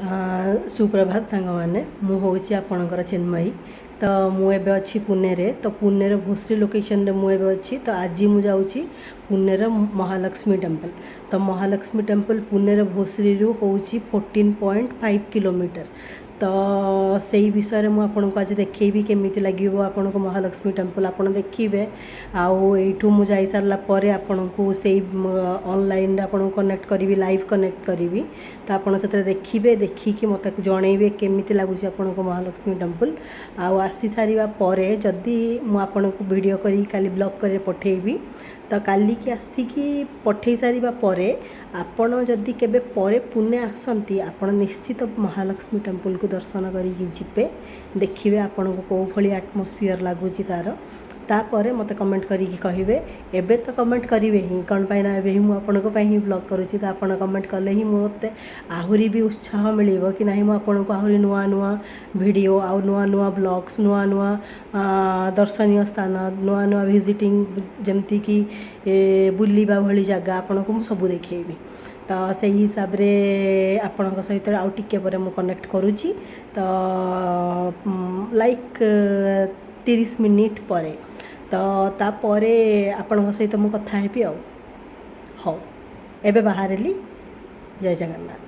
सुप्रभात सांग मैंने मुझे आपणकर चिन्मयी तो मुझे अच्छी पुणे रे तो पुणे भोसरी लोकेशन रे मुझे अच्छी तो आज मुझे पुणे महालक्ष्मी टेम्पल तो महालक्ष्मी टेम्पल पुणे भोसरी हूँ 14.5 किलोमीटर तो से विषय में आपको आज देखी केमी लगे आपन को महालक्ष्मी टेम्पल आप देखिए आईठू मुझे सारापर आपन को से ऑनलाइन आपन कनेक्ट करी लाइव कनेक्ट करी तो आपड़ से देखिए देखिकी मत जनइबे केमी लगुच आपन को महालक्ष्मी टेम्पल आसी सारा पर जदि मुझे वीडियो करी काली ब्लॉग कर पठेबी तो काली की आसिकी पठे सारा पर आपण जदि केबे परे पुणे आसती आपण निश्चित महालक्ष्मी टेम्पल को दर्शन करिकी जिबे देखिए आपन को कौ भली एटमॉस्फियर लगुच तार तापर मत कमेंट करिकी कहिबे एबे तो कमेंट करिवे ही कौन पाई ना एबे ही मु आपन को पाई ही ब्लॉग करूची तो आपन कमेंट कले ही मते आहुरी भी उत्साह मिलिबो कि नाही मु आपन को आहुरी नुआ नुआ वीडियो आ नुआ नुआ ब्लॉग्स नुआ नुआ दर्शनीय स्थान नुआ नुआ विजिटिंग जमती कि बुलिबा भली जगह आपन को मु सब देखैबी तो से हिसाब रे आपण सहित आउ टिके पर मु कनेक्ट करूची तो लाइक 30 मिनिट पर तो तापर आपण सहित मु कथा हेबी हाँ एबे बाहरली जय जगन्नाथ।